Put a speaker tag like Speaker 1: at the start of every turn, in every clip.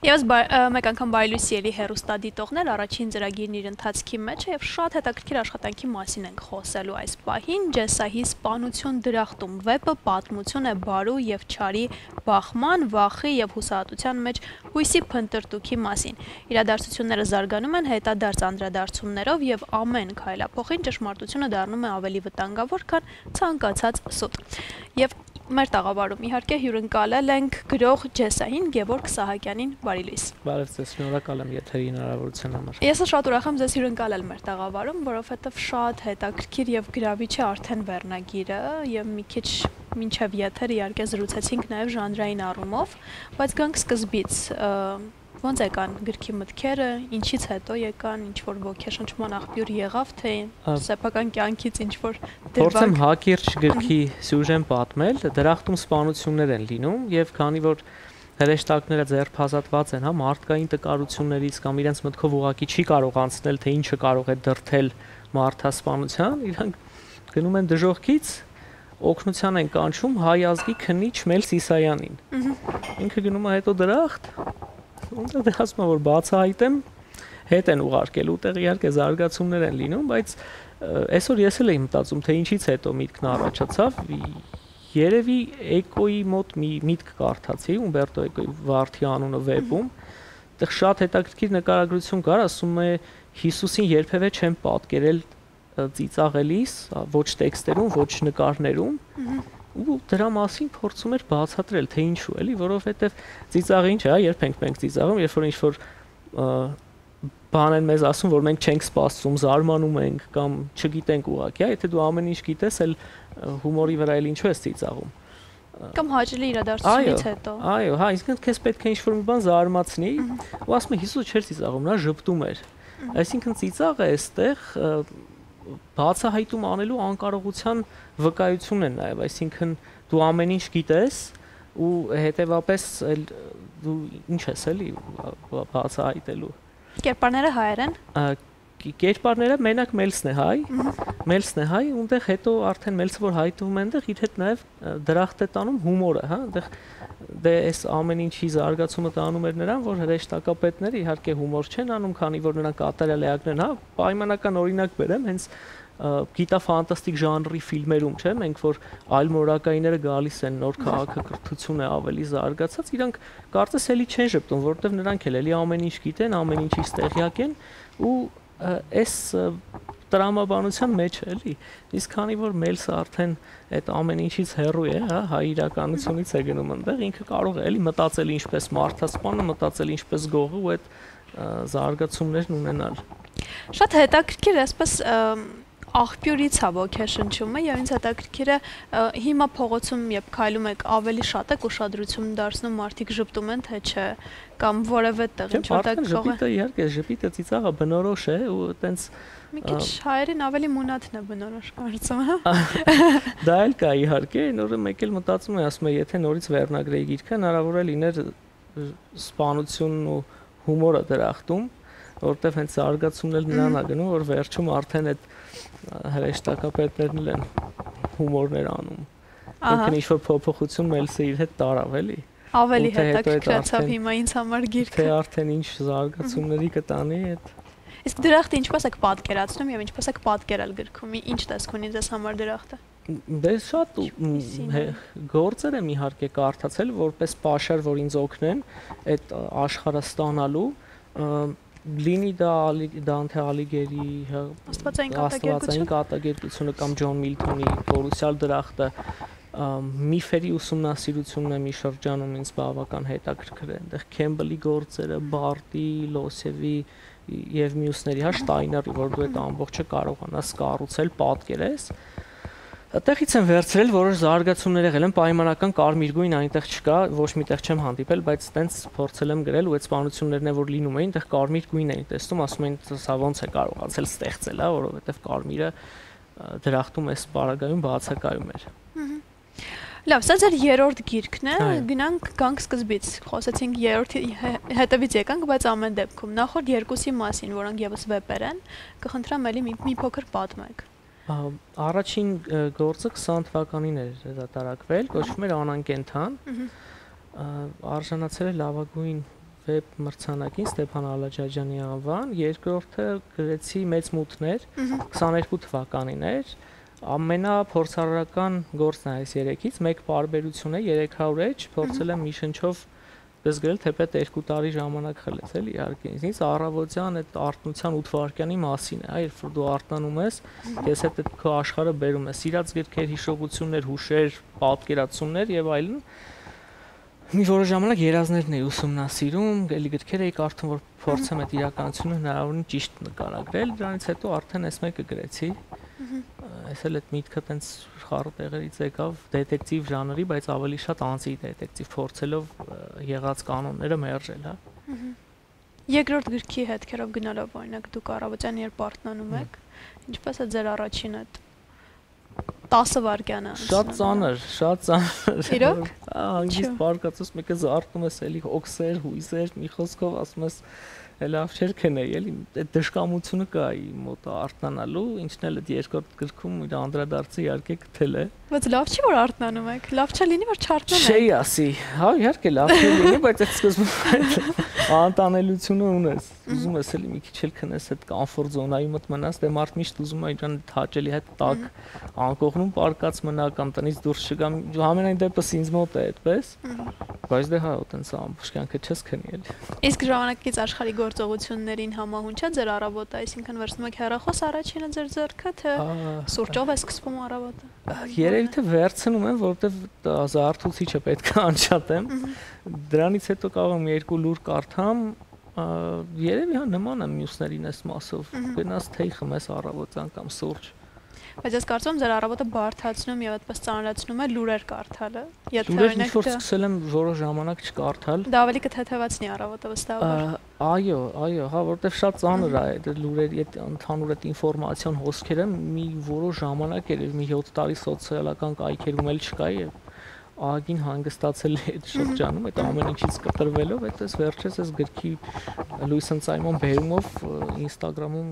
Speaker 1: Եվս մեկ անգամ բարի լույսի էլի հեռուստադիտողներ առաջին ծրագիրն իր ընթացքի մեջ է եւ շատ հետաքրքիր աշխատանքի մասին ենք խոսելու այս պահին Ջեսահի սպանություն դրախտում վեպը պատմություն է բարու եւ չարի բախման, վախի եւ հուսահատության մեջ հույսի փնտրտուքի մասին։ Իրադարձությունները զարգանում են հետադարձ անդրադարձումներով եւ ամեն քայլափոխին ճշմարտությունը դառնում է ավելի վտանգավոր, քան ցանկացած սուտ։ Եվ մեր տաղավարում իհարկե հյուրընկալել ենք գրող Ջեսահին Գևորգ Սահակյանին, բարի լույս։
Speaker 2: Բարև ձեզ, շնորհակալ եմ եթերի հնարավորության համար։
Speaker 1: Ես շատ ուրախ եմ ձեզ հյուրընկալել մեր տաղավարում, որովհետև շատ հետաքրքիր եւ գրավիչ է արդեն վերնագիրը եւ մի քիչ մինչեւ եթեր իհարկե զրուցեցինք նաեւ ժանրային առումով, բայց գանք սկզբից ոնց եկան գրքի մտքերը, ինչից հետո եկան, ինչ որ ոգեշնչման աղբյուր եղավ, թե սեփական կյանքից ինչ որ
Speaker 2: փորձեմ հակիրճ գրքի սյուժեն պատմել, դրախտում սպանություններ են լինում եւ քանի որ հրեշտակները ձեռբազատված են, հա, մարդկային տկարություններից կամ իրենց մտքով ուղակի չի կարող անցնել, թե ինչը կարող է դրթել մարդասպանության, իրանք գնում են դժոխքից օգնության են կանչում հայ ազգի քննիչ Մել Սիսայանին։ Ինքը գնում է հետո դրախտ Ոնց է ասում որ բացահայտեմ հետ են ուղարկել ուտեղ իհարկե զարգացումներ են լինում, բայց այսօր ես էլ եմ մտածում թե ինչից հետո միտքն առաջացավ, երևի Էկոյի մոտ մի միտք կարդացի, Ումբերտո Էկոյի Վարդի անունը վեպում, այդտեղ շատ հետաքրքիր նկարագրություն կար, ասում է Հիսուսին երբևէ չեմ պատկերել ծիծաղելիս, ոչ տեքստերում, ոչ նկարներում ու դրա մասին փորձում էր բացատրել, թե ինչու էլի, որովհետև ծիծաղը ինչ է, երբ ենք մենք ծիծաղում, երբ որ ինչ-որ բան են մեզ ասում, որ մենք չենք սպասում, զարմանում ենք կամ չգիտենք ուղղակի, եթե դու ամեն ինչ գիտես, էլ հումորի վրա էլ ինչու ես ծիծաղում։
Speaker 1: Կամ հաճելի իրադարձությունից հետո։
Speaker 2: Այո, հա, իսկ քեզ պետք է ինչ-որ մի բան զարմացնի, ու ասում է Հիսուս չէր ծիծաղում, նա ժպտում էր։ Այսինքն ծիծաղը այստեղ բացահայտում անելու անկարողության վկայություն են նաև, այսինքն դու ամեն ինչ գիտես ու հետևապես դու ինչ ես էլի բացահայտելու։
Speaker 1: Կերպարները հայեր են։
Speaker 2: Կերպարները մենակ Մելսն է հայ, ունդեղ հետո արդեն Մելսը որ հայտնվում է այնտեղ իր հետ նաև դրախտ է տանում հումորը, հա, այնտեղ դե այս ամեն ինչի զարգացումը տանում էր նրան, որ հրեշտակապետները իհարկե հումոր չեն անում, քանի որ նրանք կատարյալ էակներն, հա, պայմանական օրինակ բերեմ, հենց գիտա-ֆանտաստիկ ժանրի ֆիլմերում, չէ՞, մենք որ այլ մորակայինները գալիս են, նոր քաղաքակրթություն է ավելի զարգացած, իրանք կարծես էլի չեն ժպտում, որովհետև նրանք էլ էլի ամեն ինչ գիտեն, ամեն ինչից տեղյակ են ու այս տրամաբանության մեջ է, էլի։ Իսկ քանի որ Մելսը արդեն այդ ամեն ինչից հեռու է, հա, հայ իրականությունից է գնում այնտեղ, ինքը կարող է էլի մտածել ինչպես մարդասպանը, մտածել ինչպես գողը ու այդ զարգացումներն ունենալ։
Speaker 1: Շատ հետաքրքիր է, այսպես աղբյուրից է ոգեշնչումը եւ ինձ հետաքրքիր է հիմա փողոցում երբ քայլում եք ավելի շատ եք ուշադրություն դարձնում մարդիկ ժպտում են թե չէ կամ որևէ տեղ ինչ որտեղ
Speaker 2: ժպիտը իհարկե ժպիտը ծիծաղը բնորոշ է ու այտենց
Speaker 1: մի քիչ հայերին ավելի մունաթն է բնորոշ կարծում հա
Speaker 2: դա էլ կա իհարկե նորը մեկ էլ մտածում եմ ասում եմ եթե նորից վերնագրեի գիրքը հնարավոր է լիներ սպանությունն ու հումորը դրախտում որտեվ հենց զարգացումն էլ նրան է գնում որ վերջում արդեն այդ հրեշտակապետներն են հումորներ անում։ Ինքն ինչ-որ փոփոխություն Մելսը իր հետ տարավ էլի։
Speaker 1: Ավելի հետաքրքրացավ հիմա ինձ համար գիրքը։
Speaker 2: Թե արդեն ինչ զարգացումների կտանի այդ։
Speaker 1: Իսկ դրախտը ինչպես եք պատկերացնում եւ ինչպես եք պատկերել գրքում։ Ինչ տեսք ունի ձեզ համար դրախտը։
Speaker 2: Դե շատ գործեր եմ իհարկե կարդացել որպես պաշար, որ ինձ օգնեն այդ աշխարհը ստանալու լինի դա Դանթե Ալիգերի
Speaker 1: աստվածային
Speaker 2: կատակերգությունը կամ Ջոն Միլթոնի Որուսյալ դրախտը միֆերի ուսումնասիրությունն է մի շրջանում ինձ բավական հետաքրքիր է այնտեղ Քեմբելի գործերը, Բարտի, Լոսևի եւ մյուսների, հա Շտայների, որ դու այդ ամբողջը կարողանաս կառուցել, պատկերես Այդտեղից եմ վերցրել որոշ զարգացումներ եղել են պայմանական կարմիր գույն այնտեղ չկա, ոչ միտեղ չեմ հանդիպել, բայց տենց փորձել եմ գրել ու այդ սպանություններն է որ լինում էին, այնտեղ կարմիր գույն էին տեսնում, ասում են սա ոնց է կարողացել ստեղծել, հա, որովհետև կարմիրը դրախտում էս պարագայում բացակայում էր։
Speaker 1: Լավ, սա ձեր երրորդ գիրքն է, գանք սկզբից, խոսեցինք երրորդի հետևից եկանք, բայց ամեն դեպքում նախորդ երկուսի մասին, որոնք եւս վեպեր են, կխնդրեմ էլի մի փոքր պատմեք։
Speaker 2: Առաջին գործը 20 թվականին էր հրատարակվել, կոչվում էր Անանկենթան, արժանացել է լավագույն վեբ մրցանակին Ստեփան Ալաջաջյանի անվան, երկրորդը գրեցի Մեծ մութներ 22 թվականին էր, ամենափորձառարական գործն է այս երեքից, մեկ պարբերություն է 300 էջ, փորձել եմ մի շնչով պես գրել, թեպետ 2 տարի ժամանակ խլեց էլի իհարկե ինձ առավոտյան այդ արտնության 8 վայրկյանի մասին է, երբ որ դու արթնանում ես, ես հետ այդ քո աշխարհը բերում ես, սիրած գրքեր, հիշողություններ, հուշեր, պատկերացումներ եւ այլն։ Մի որոշ ժամանակ երազներն էի ուսումնասիրում, էլի գրքեր էի կարդում, որ փորձեմ այդ իրականությունը հնարավորին ճիշտ նկարագրել, դրանից հետո արդեն այս մեկը գրեցի։ Այս էլ այդ միտքը տենց խառը տեղերից եկավ դետեկտիվ ժանրի, բայց ավելի շատ անձի դետեկտիվ փորձելով եղած կանոնները մերժել, հա։
Speaker 1: Երկրորդ գրքի հետքերով գնալով օրինակ դուք առավոտյան երբ արթնանում եք, ինչպես է ձեր առաջին այդ 10 վայրկյանը։
Speaker 2: Շատ ծանր։
Speaker 1: Իրոք։
Speaker 2: Հանգիստ բարկացած մեկը զարթնում ես էլի օքսեր, հույսեր, մի խոսքով ասում ես լավ չէր քնեի, էլի այդ դժկամությունը կա մոտ արթնանալու, ինչն էլ այդ երկրորդ գրքում իր անդրադարձը իհարկե գտել է։
Speaker 1: Բայց լավ չի որ արթնանում եք, լավ չէ լինի որ չարթնանեք։
Speaker 2: Չի ասի, հա իհարկե լավ չի լինի, բայց այդ սկզբում անտանելությունը ունես։ Ուզում ես էլի մի քիչ էլ քնես այդ կոմֆորտ զոնայի մոտ մնաս, դե մարդ միշտ ուզում է իրան հաճելի հետ տակ անկողնում պարկած մնա կամ տնից դուրս չգա, համենայն դեպս ինձ մոտ է այդպես։ Բայց դե հա այտենց ամբողջ կյանքը չես քնի էլի։
Speaker 1: Իսկ ժամանակից աշխարհի գործողություններին համահունչ է ձեր առավոտը, այսինքն վերցնում եք հեռախոս առաջինը ձեր ձեռքը, թե սուրճով է սկսվում առավոտը։
Speaker 2: Երևի թե վերցնում եմ, որովհետև զարթուցիչը պետք է անջատեմ։ Դրանից հետո կարող եմ 2 լուր կարդամ, երևի հա նման եմ մյուսներին այս մասով։ Գնաս թեյ խմես առավոտյան կամ սուրճ։
Speaker 1: Բայց ես կարծում եմ ձեր առավոտը բարդացնում եւ այդպես ծանրացնում է լուրեր կարդալը։ Եթե
Speaker 2: օրինակ որ սկսել եմ որոշ ժամանակ չկարդալ,
Speaker 1: դա ավելի կթեթևացնի առավոտը վստահաբար։
Speaker 2: Այո, հա, որովհետեւ շատ ծանր է այդ լուրերի այդ ընդհանուր այդ ինֆորմացիոն հոսքերը մի որոշ ժամանակ էր, մի 7 տարի սոցիալական կայքերում էլ չկա եւ ագին հանգստացել է այդ շրջանում, այդ ամեն ինչից կտրվելով, այդպես վերջերս այս գրքի լույս ընծայմոն բերումով Instagram-ում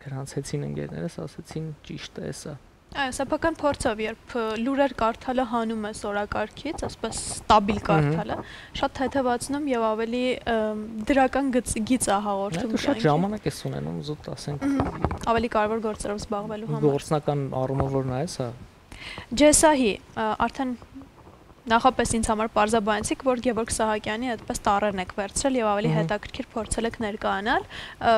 Speaker 2: գրանցեցին ընկերներս, ասեցին ճիշտ է սա։
Speaker 1: Այո, սեփական փորձով, երբ լուրեր կարդալը հանում ես օրակարգից, ասես ստաբիլ կարդալը, շատ թեթևացնում եւ ավելի դրական գիծ է հաղորդում։
Speaker 2: Դու շատ ժամանակ ես ունենում, զուտ ասենք։
Speaker 1: Ավելի կարևոր գործերով զբաղվելու համար։
Speaker 2: Գործնական առումով որ նայես, հա։
Speaker 1: Ջեսահի, արդեն նախապես ինձ համար պարզաբանեցիք, որ Գևորգ Սահակյանի այդպես տառերն եք վերցրել եւ ավելի հետաքրքիր փորձել եք ներկայանալ։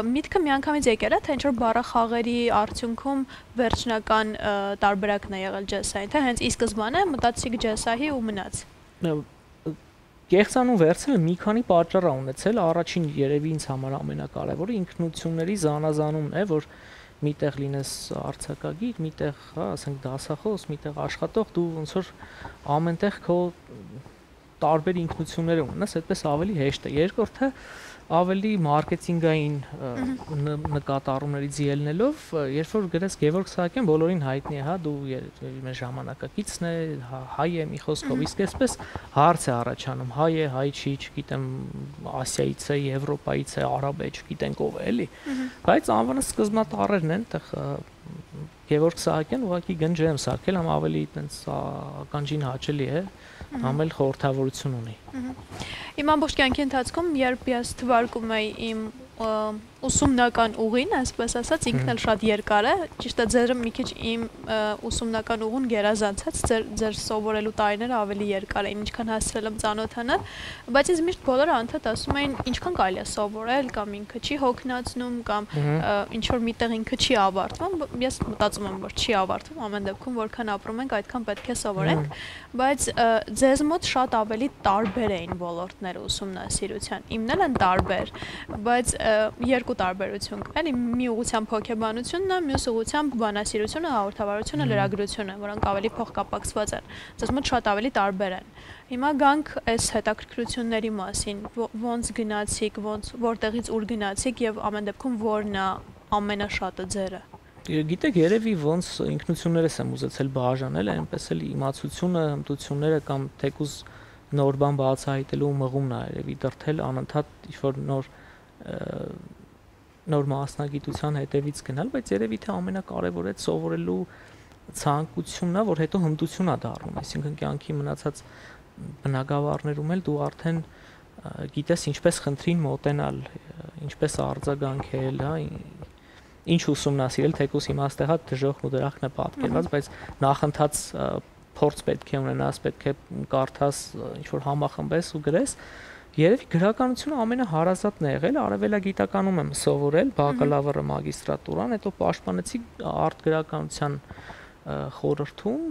Speaker 1: Միտքը միանգամից եկել է, թե ինչ որ բառախաղերի արդյունքում վերջնական տարբերակն է եղել ջեսային, թե հենց ի սկզբանե մտածեցիք ջեսահի ու մնաց։
Speaker 2: Կեղծանուն վերցնելը մի քանի պատճառ ա ունեցել, առաջին երևի ինձ համար ամենակարևորը ինքնությունների զանազանումն է, որ միտեղ լինես արձակագիր, միտեղ, հա, ասենք դասախոս, միտեղ աշխատող, դու ոնց որ ամենտեղ քո տարբեր ինքնություններ ունես, այդպես ավելի հեշտ է։ Երկրորդը ավելի մարքեթինգային նկատառումներից ելնելով, երբ որ գրես Գևորգ Սահակյան, բոլորին հայտնի է, հա, դու մեր ժամանակակիցն է, հայ է մի խոսքով, իսկ այսպես հարց է առաջանում, հայ է, հայ չի, չգիտեմ, Ասիայից է, Եվրոպայից է, արաբ է, չգիտենք ով է, էլի։ Բայց անվանը սկզբնատառերն են, այդտեղ Գևորգ Սահակյան ուղղակի գնջ եմ սարքել, համ ավելի այտենց ականջին հաճելի է, համ էլ խորհրդավորություն ունի։
Speaker 1: Իմ ամբողջ կյանքի ընթացքում, երբ ես թվարկում էի իմ ուսումնական ուղին, այսպես ասած, ինքն էլ շատ երկար է, ճիշտ է, ձերը մի քիչ իմ ուսումնական ուղուն գերազանցած, ձեր սովորելու տարիները ավելի երկար էին, ինչքան հասցրել եմ ծանոթանալ, բայց ինձ միշտ բոլորը անդադ ասում էին, ինչքան կարելի է սովորել, կամ ինքը չի հոգնածնում, կամ ինչ որ միտեղ ինքը չի ավարտվում, ես մտածում եմ, որ չի ավարտվում, ամեն դեպքում որքան ապրում ենք, այդքան պետք է սովորենք, բայց ձեզ մոտ շատ ավելի տարբեր էին ոլորտները ուսումնասիրության, իմն էլ են տարբեր, բայց երկու տարբերություն կա, էլի մի ուղղությամբ հոգեբանությունն է, մյուս ուղղությամբ բանասիրությունը, հաղորդավարությունը, լրագրությունը, որոնք ավելի փոխկապակցված են։ Ձեզ մոտ շատ ավելի տարբեր են։ Հիմա գանք այս հետաքրքրությունների մասին, ոնց գնացիք, որտեղից ուր գնացիք եւ ամեն դեպքում որն է ամենաշատը ձերը։
Speaker 2: Գիտեք, երևի ոնց ինքնություններս եմ ուզեցել բաժանել, այնպես էլ իմացությունը, հմտությունները կամ թեկուզ նոր բան բացահայտելու մղումն է երևի դրթել անընդհատ ինչ-որ նոր մասնագիտության հետևից գնալ, բայց երևի թե ամենակարևորը այդ սովորելու ցանկությունն է, որ հետո հմտություն է դառնում, այսինքն կյանքի մնացած բնակավարներում էլ դու արդեն գիտես ինչպես խնդրին մոտենալ, ինչպես արձագանքել, հա, ինչ ուսումնասիրել, թեկուզ հիմա այստեղ հա դժոխք ու դրախտն է պատկերված, բայց նախընթաց փորձ պետք է ունենաս, պետք է կարդաս, ինչ որ համախմբես ու գրես։ Երևի գրականությունը ամենահարազատն է եղել, արևելագիտականում եմ սովորել, բակալավրը, մագիստրատուրան, հետո պաշտպանեցի արտգրականության խորհրդում,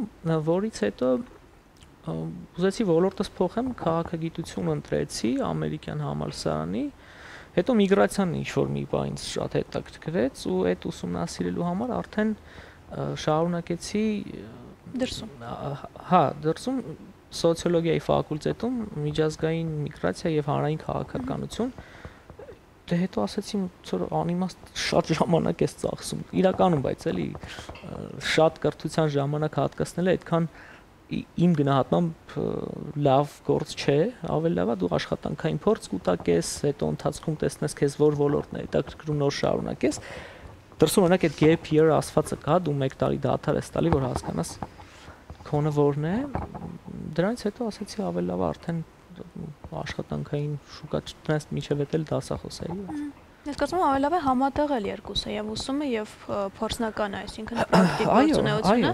Speaker 2: որից հետո ուզեցի ոլորտս փոխեմ, քաղաքագիտություն ընտրեցի ամերիկյան համալսարանի, հետո միգրացիան ինչ-որ մի բան ինձ շատ հետաքրքրեց ու այդ ուսումնասիրելու համար արդեն շարունակեցի
Speaker 1: դրսում։
Speaker 2: Հա, դրսում սոցիոլոգիայի ֆակուլտետում միջազգային միգրացիա եւ հանրային քաղաքականություն, դե հետո ասացի, որ անիմաստ շատ ժամանակ է ծախսում։ Իրականում, բայց էլի շատ կրթության ժամանակ հատկացնելը այդքան իմ գնահատմամբ լավ գործ չէ, ավելի լավ է դու աշխատանքային փորձ կուտակես, հետո ընթացքում տեսնես քեզ որ ոլորտն է հետաքրքրում նոր շարունակես։ Դրսում օրինակ այդ gap year ասվածը կա, դու 1 տարի դադար ես տալի, որ հասկանաս քոնը որն է։ Դրանից հետո ասացի ավելի լավ է արդեն աշխատանքային շուկա չտնես միջև էտել դասախոսայի։
Speaker 1: Ես կարծում եմ ավելի լավ է համատեղել երկուսը, եւ ուսումը եւ փորձնականը, այսինքն պրակտիկ գործունեությունը,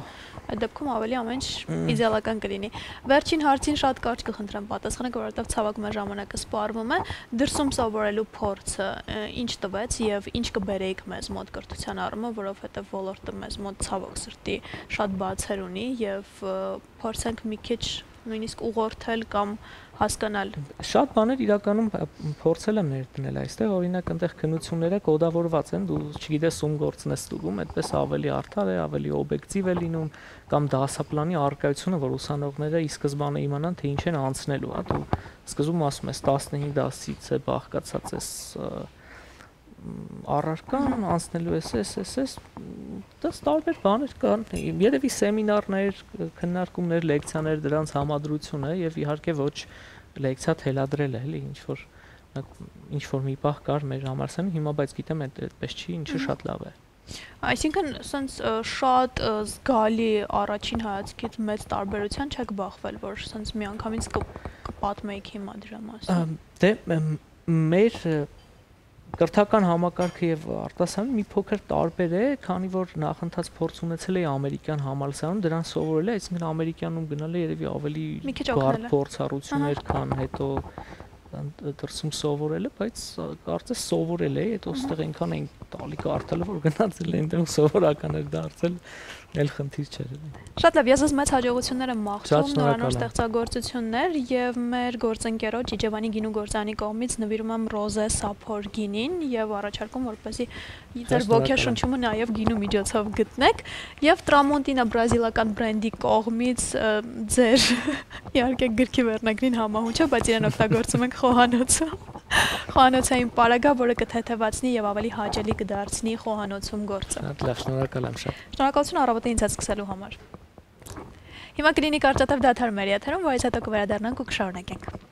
Speaker 1: այդ դեպքում ավելի ամեն ինչ իդեալական կլինի։ Վերջին հարցին շատ կարճ կխնդրեմ պատասխանեք, որովհետեւ ցավոք մեր ժամանակը սպառվում է։ Դրսում սովորելու փորձը ինչ տվեց եւ ինչ կբերեիք մեզ մոտ կրթության առումով, որովհետեւ ոլորտը մեզ մոտ ցավոք սրտի շատ բացեր ունի եւ փորձենք մի քիչ նույնիսկ ուղղորդել կամ հասկանալ։
Speaker 2: Շատ բաներ իրականում փորձել եմ ներդնել այստեղ, օրինակ այնտեղ քննությունները կոդավորված են, դու չգիտես ում գործն ես ստուգում, այդպես ավելի արդար է, ավելի օբյեկտիվ է լինում, կամ դասապլանի առկայությունը, որ ուսանողները ի սկզբանե իմանան, թե ինչ են անցնելու, հա, դու սկզբում ասում ես 15 դասից է բաղկացած ես առարկան, անցնելու ես, դա տարբեր բաներ կան, երևի սեմինարներ, քննարկումներ, լեկցիաներ, դրանց համադրություն է եւ իհարկե ոչ լեկցիա թելադրել է, էլի ինչ որ մի պահ կար մեր համալսարանում, հիմա բայց գիտեմ այդպես չի, ինչը շատ լավ է։
Speaker 1: Այսինքն, սենց շատ զգալի առաջին հայացքից մեծ տարբերության չեք բախվել, որ սենց միանգամից կպատմեիք հիմա դրա մասին։
Speaker 2: Դե մեր կրթական համակարգը եւ արտասահմանը մի փոքր տարբեր է, քանի որ նախընթաց փորձ ունեցել էի ամերիկյան համալսարանում, դրան սովորել է, այսինքն ամերիկանում գնալ է երևի ավելի բարդ փորձառություններ, քան հետո դրսում սովորել է, բայց կարծես սովորել է, հետո ստեղ այնքան էին տալի կարդալը, որ գնացել են այնտեղ սովորական էր դարձել, էլ խնդիր չէր։
Speaker 1: Շատ լավ, ես մեծ հաջողություններ եմ մաղթում, նորանոր ստեղծագործություններ եւ մեր գործընկերոջ Իջևանի գինու գործարանի կողմից նվիրում եմ Ռոզե Սափոր գինին եւ առաջարկում, որպեսզի ձեր ոգեշնչումը նաեւ գինու միջոցով գտնեք եւ Տրամոնտինա բրազիլական բրենդի կողմից ձեր իհարկե գրքի վերնագրին համահունչ է, բայց իրեն օգտագործում ենք խոհանոցային պարագա, որը կթեթևացնի եւ ավելի հաճելի կդարձնի խոհանոցում գործը։
Speaker 2: Լավ, շնորհակալ եմ շատ։
Speaker 1: Շնորհակալություն առավոտը ինձ սկսելու համար։ Հիմա կլինի կարճատև դադար մեր եթերում, որից հետո կվերադառնանք ու կշարունակենք։